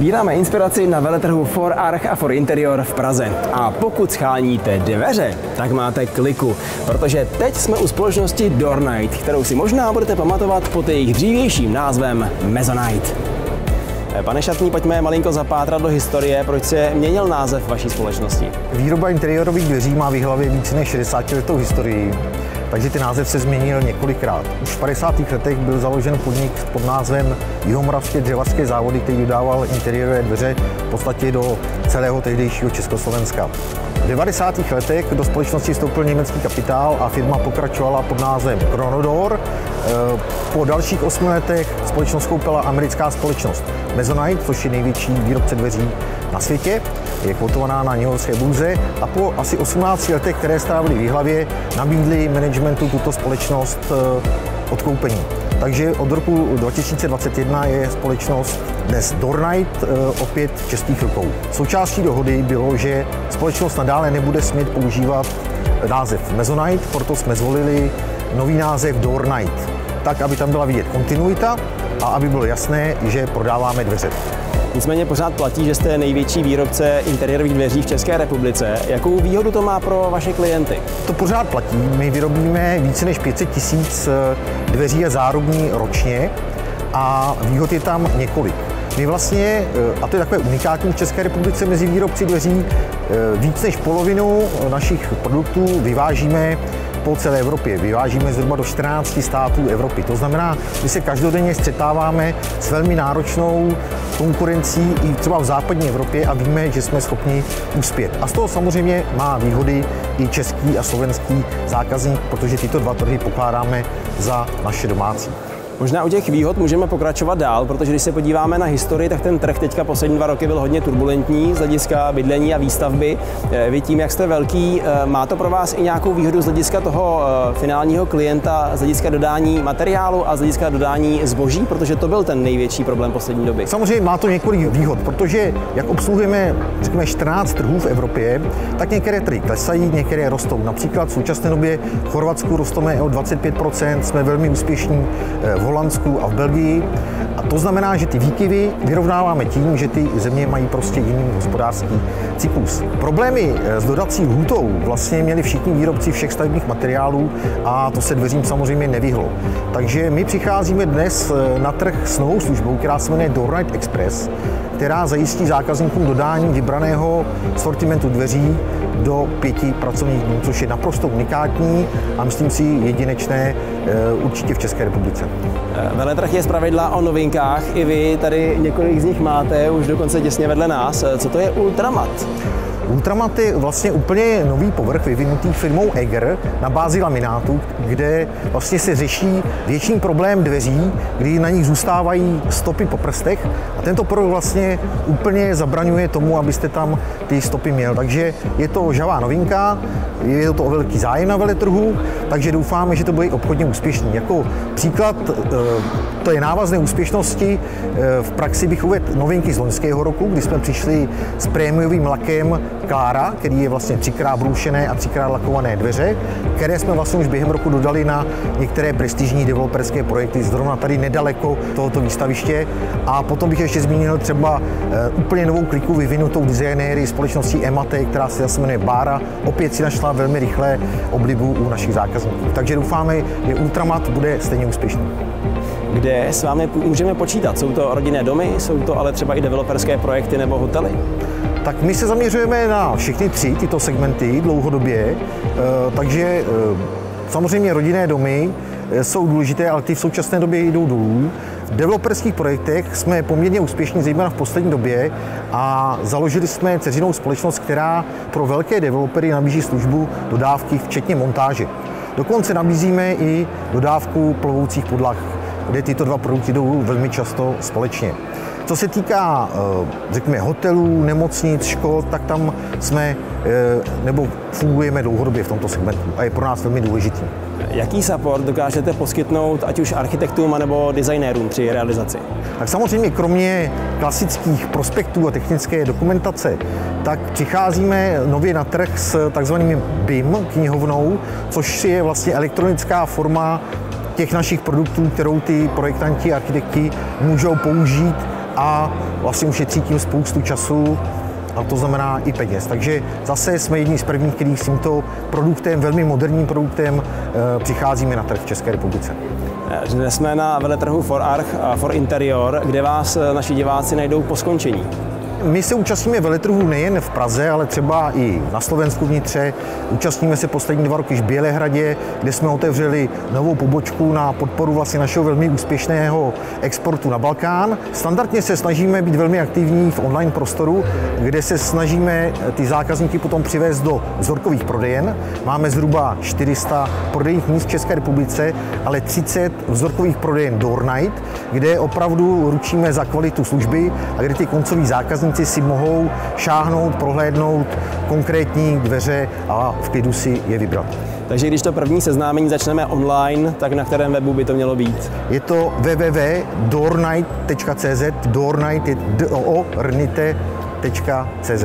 Sbíráme inspiraci na veletrhu For Arch a For Interior v Praze. A pokud scháníte dveře, tak máte kliku, protože teď jsme u společnosti Doornight, kterou si možná budete pamatovat pod jejich dřívějším názvem Masonite. Pane Šatný, pojďme malinko zapátrat do historie, proč se měnil název vaší společnosti. Výroba interiorových dveří má v hlavě více než 60letou historii, takže ten název se změnil několikrát. Už v 50. letech byl založen podnik pod názvem Jihomoravské dřevařské závody, který dodával interiérové dveře v podstatě do celého tehdejšího Československa. V 90. letech do společnosti vstoupil německý kapitál a firma pokračovala pod názvem Chronodoor. Po dalších 8 letech společnost koupila americká společnost Masonite, což je největší výrobce dveří na světě. Je kotovaná na newyorské burze a po asi 18 letech, které strávili v Jihlavě, nabídli managementu tuto společnost odkoupení. Takže od roku 2021 je společnost dnes Doornight opět v českých rukou. Součástí dohody bylo, že společnost nadále nebude smět používat název Masonite, proto jsme zvolili nový název Doornight, tak aby tam byla vidět kontinuita a aby bylo jasné, že prodáváme dveře. Nicméně pořád platí, že jste největší výrobce interiérových dveří v České republice. Jakou výhodu to má pro vaše klienty? To pořád platí. My vyrobíme více než 500 000 dveří a zárubní ročně a výhod je tam několik. My vlastně, a to je takové unikátní v České republice mezi výrobci dveří, víc než polovinu našich produktů vyvážíme po celé Evropě. Vyvážíme zhruba do 14 států Evropy. To znamená, my se každodenně střetáváme s velmi náročnou konkurencí i třeba v západní Evropě a víme, že jsme schopni uspět. A z toho samozřejmě má výhody i český a slovenský zákazník, protože tyto dva trhy pokládáme za naše domácí. Možná u těch výhod můžeme pokračovat dál, protože když se podíváme na historii, tak ten trh teďka poslední 2 roky byl hodně turbulentní z hlediska bydlení a výstavby. Vy tím, jak jste velký, má to pro vás i nějakou výhodu z hlediska toho finálního klienta, z hlediska dodání materiálu a z hlediska dodání zboží, protože to byl ten největší problém poslední doby. Samozřejmě má to několik výhod, protože jak obsluhujeme, řekněme, 14 trhů v Evropě, tak některé trhy klesají, některé rostou. Například v současné době v Chorvatsku rosteme o 25%, jsme velmi úspěšní v Holandsku a v Belgii. A to znamená, že ty výkyvy vyrovnáváme tím, že ty země mají prostě jiný hospodářský cyklus. Problémy s dodací lhůtou vlastně měli všichni výrobci všech stavebních materiálů a to se dveřím samozřejmě nevyhlo. Takže my přicházíme dnes na trh s novou službou, která se jmenuje Doornight Express, která zajistí zákazníkům dodání vybraného sortimentu dveří do 5 pracovních dnů, což je naprosto unikátní a myslím si jedinečné určitě v České republice. Veletrh je zpravidla o novinkách, i vy tady několik z nich máte, už dokonce těsně vedle nás. Co to je Ultramat? Ultramat je vlastně úplně nový povrch vyvinutý firmou Eger na bázi laminátu, kde vlastně se řeší větší problém dveří, kdy na nich zůstávají stopy po prstech a tento povrch vlastně úplně zabraňuje tomu, abyste tam ty stopy měl. Takže je to žhavá novinka, je to o velký zájem na veletrhu, takže doufáme, že to bude obchodně úspěšný. Jako příklad to je návazné úspěšnosti. V praxi bych uvedl novinky z loňského roku, kdy jsme přišli s prémiovým lakem Klára, který je vlastně 3x broušené a 3x lakované dveře, které jsme vlastně už během roku dodali na některé prestižní developerské projekty, zrovna tady nedaleko tohoto výstaviště. A potom bych ještě zmínil třeba úplně novou kliku vyvinutou designéry společnosti Emate, která se zase jmenuje Bára. Opět si našla velmi rychle oblibu u našich zákazníků. Takže doufáme, že Ultramat bude stejně úspěšný. Kde s vámi můžeme počítat? Jsou to rodinné domy, jsou to ale třeba i developerské projekty nebo hotely? Tak my se zaměřujeme na všechny 3 tyto segmenty dlouhodobě, takže samozřejmě rodinné domy jsou důležité, ale ty v současné době jdou dolů. V developerských projektech jsme poměrně úspěšní, zejména v poslední době, a založili jsme dceřinou společnost, která pro velké developery nabízí službu dodávky, včetně montáže. Dokonce nabízíme i dodávku plovoucích podlah, kde tyto dva produkty jdou velmi často společně. Co se týká, řekněme, hotelů, nemocnic, škol, tak tam jsme nebo fungujeme dlouhodobě v tomto segmentu a je pro nás velmi důležitý. Jaký support dokážete poskytnout ať už architektům nebo designérům při realizaci? Tak samozřejmě kromě klasických prospektů a technické dokumentace, tak přicházíme nově na trh s takzvaným BIM knihovnou, což je vlastně elektronická forma těch našich produktů, kterou ty projektanti a architekti můžou použít a vlastně ušetří tím spoustu času, a to znamená i peněz. Takže zase jsme jedni z prvních, kteří s tímto produktem, velmi moderním produktem, přicházíme na trh v České republice. Dnes jsme na veletrhu ForArch a For Interior, kde vás naši diváci najdou po skončení. My se účastníme veletrhů nejen v Praze, ale třeba i na Slovensku vnitře. Účastníme se poslední 2 roky v Bělehradě, kde jsme otevřeli novou pobočku na podporu vlastně našeho velmi úspěšného exportu na Balkán. Standardně se snažíme být velmi aktivní v online prostoru, kde se snažíme ty zákazníky potom přivést do vzorkových prodejen. Máme zhruba 400 prodejních míst v České republice, ale 30 vzorkových prodejen Doornight, kde opravdu ručíme za kvalitu služby a kde ty koncoví zákazníci si mohou šáhnout, prohlédnout konkrétní dveře a v klidu si je vybrat. Takže když to první seznámení začneme online, tak na kterém webu by to mělo být? Je to www.doornight.cz, Doornight je doornite.cz.